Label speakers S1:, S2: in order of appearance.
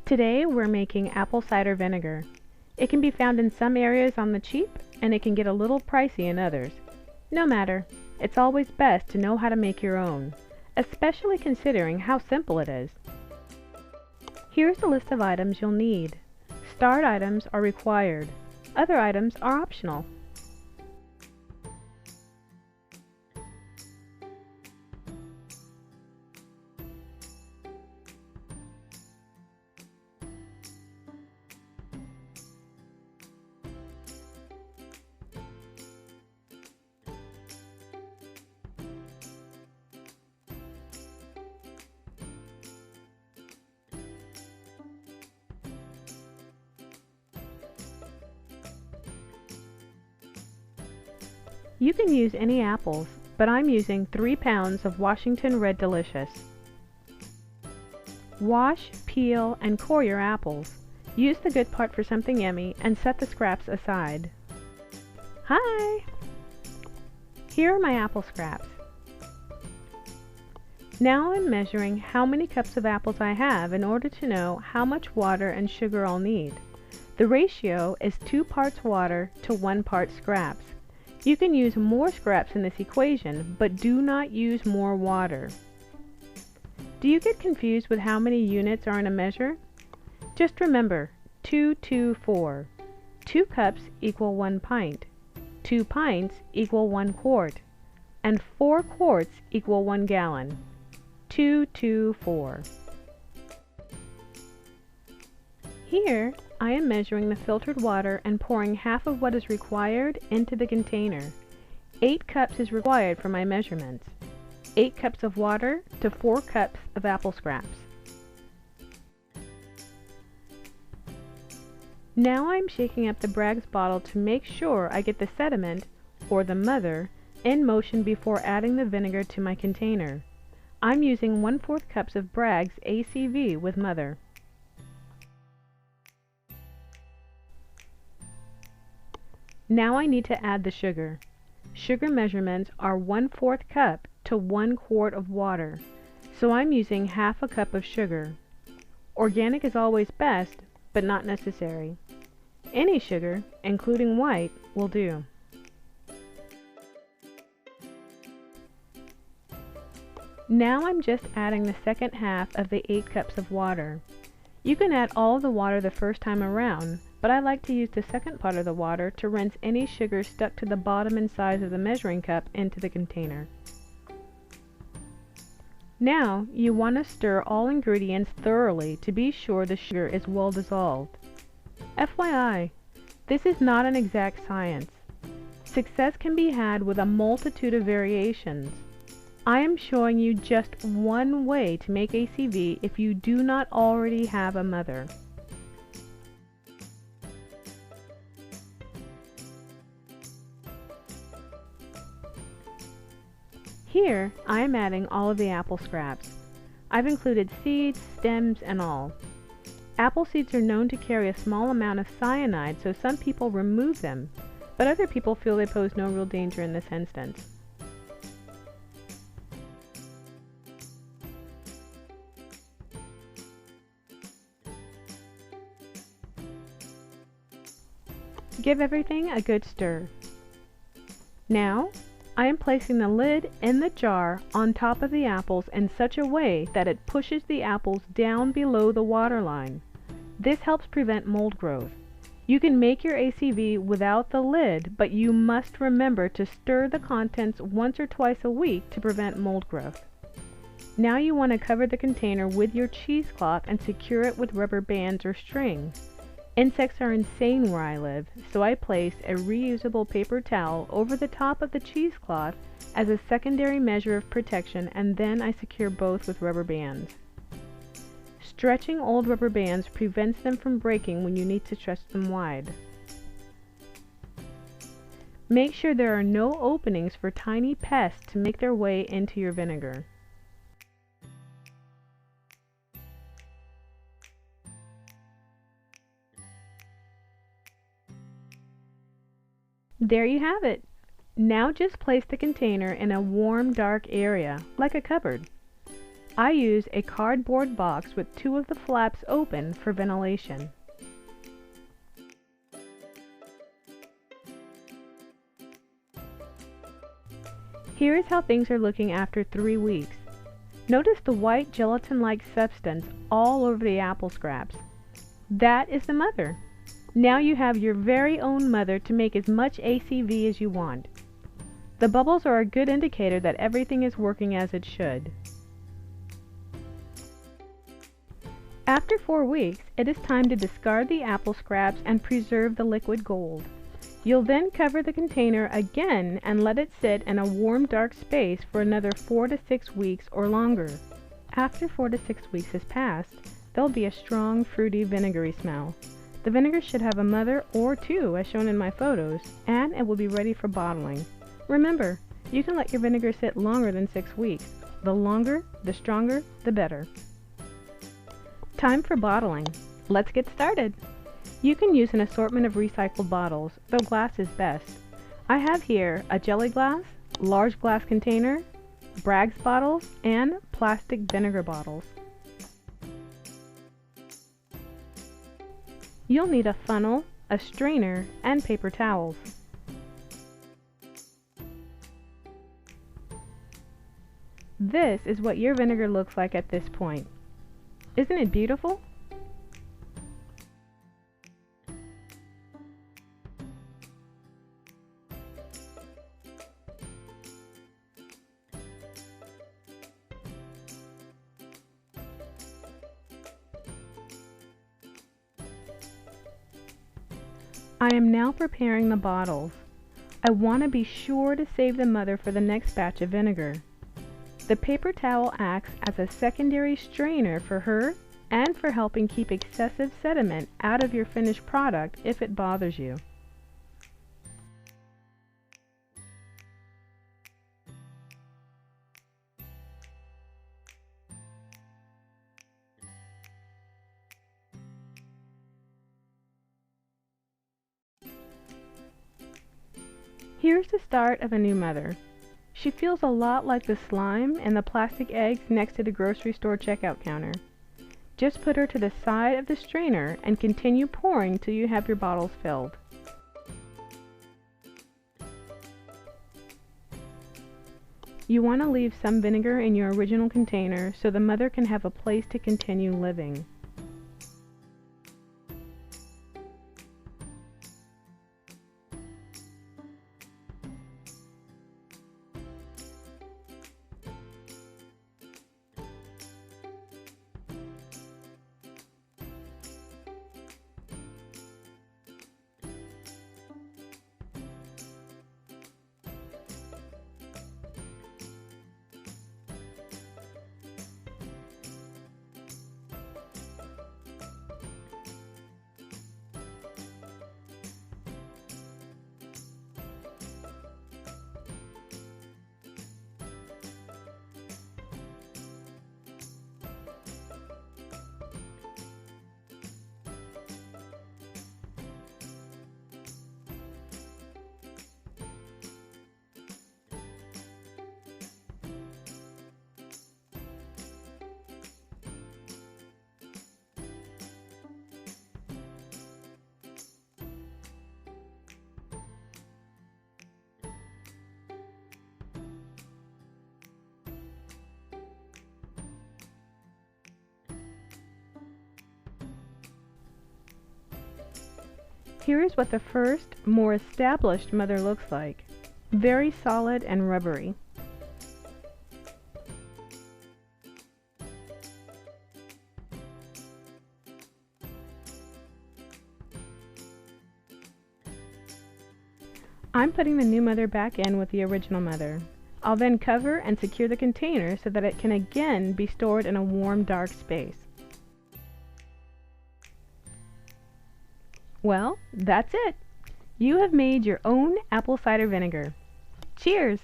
S1: Today we're making apple cider vinegar. It can be found in some areas on the cheap, and it can get a little pricey in others. No matter, it's always best to know how to make your own, especially considering how simple it is. Here's the list of items you'll need. Starred items are required. Other items are optional. You can use any apples, but I'm using 3 pounds of Washington Red Delicious. Wash, peel, and core your apples. Use the good part for something yummy and set the scraps aside. Hi! Here are my apple scraps. Now I'm measuring how many cups of apples I have in order to know how much water and sugar I'll need. The ratio is 2 parts water to 1 part scraps. You can use more scraps in this equation, but do not use more water. Do you get confused with how many units are in a measure? Just remember 2, 2, 4. 2 cups equal 1 pint. 2 pints equal 1 quart. And 4 quarts equal 1 gallon. 2, 2, 4. Here, I am measuring the filtered water and pouring half of what is required into the container. 8 cups is required for my measurements. 8 cups of water to 4 cups of apple scraps. Now I'm shaking up the Braggs bottle to make sure I get the sediment, or the mother, in motion before adding the vinegar to my container. I'm using 1/4 cups of Braggs ACV with mother. Now I need to add the sugar. Sugar measurements are 1/4 cup to 1 quart of water, so I'm using half a cup of sugar. Organic is always best, but not necessary. Any sugar, including white, will do. Now I'm just adding the second half of the 8 cups of water. You can add all of the water the first time around, but I like to use the second part of the water to rinse any sugar stuck to the bottom and sides of the measuring cup into the container. Now you want to stir all ingredients thoroughly to be sure the sugar is well dissolved. FYI, this is not an exact science. Success can be had with a multitude of variations. I am showing you just one way to make ACV if you do not already have a mother. Here, I am adding all of the apple scraps. I've included seeds, stems, and all. Apple seeds are known to carry a small amount of cyanide, so some people remove them, but other people feel they pose no real danger in this instance. Give everything a good stir. Now, I am placing the lid in the jar on top of the apples in such a way that it pushes the apples down below the water line. This helps prevent mold growth. You can make your ACV without the lid, but you must remember to stir the contents once or twice a week to prevent mold growth. Now you want to cover the container with your cheesecloth and secure it with rubber bands or string. Insects are insane where I live, so I place a reusable paper towel over the top of the cheesecloth as a secondary measure of protection, and then I secure both with rubber bands. Stretching old rubber bands prevents them from breaking when you need to stretch them wide. Make sure there are no openings for tiny pests to make their way into your vinegar. There you have it. Now just place the container in a warm, dark area, like a cupboard. I use a cardboard box with 2 of the flaps open for ventilation. Here is how things are looking after 3 weeks. Notice the white gelatin-like substance all over the apple scraps. That is the mother. Now you have your very own mother to make as much ACV as you want. The bubbles are a good indicator that everything is working as it should. After 4 weeks, it is time to discard the apple scraps and preserve the liquid gold. You'll then cover the container again and let it sit in a warm, dark space for another 4 to 6 weeks or longer. After 4 to 6 weeks has passed, there'll be a strong, fruity, vinegary smell. The vinegar should have a mother or 2 as shown in my photos, and it will be ready for bottling. Remember, you can let your vinegar sit longer than 6 weeks. The longer, the stronger, the better. Time for bottling. Let's get started. You can use an assortment of recycled bottles, though glass is best. I have here a jelly glass, large glass container, Braggs bottles, and plastic vinegar bottles. You'll need a funnel, a strainer, and paper towels. This is what your vinegar looks like at this point. Isn't it beautiful? I am now preparing the bottles. I want to be sure to save the mother for the next batch of vinegar. The paper towel acts as a secondary strainer for her and for helping keep excessive sediment out of your finished product if it bothers you. Here's the start of a new mother. She feels a lot like the slime and the plastic eggs next to the grocery store checkout counter. Just put her to the side of the strainer and continue pouring till you have your bottles filled. You want to leave some vinegar in your original container so the mother can have a place to continue living. Here is what the first, more established mother looks like. Very solid and rubbery. I'm putting the new mother back in with the original mother. I'll then cover and secure the container so that it can again be stored in a warm, dark space. Well, that's it. You have made your own apple cider vinegar. Cheers!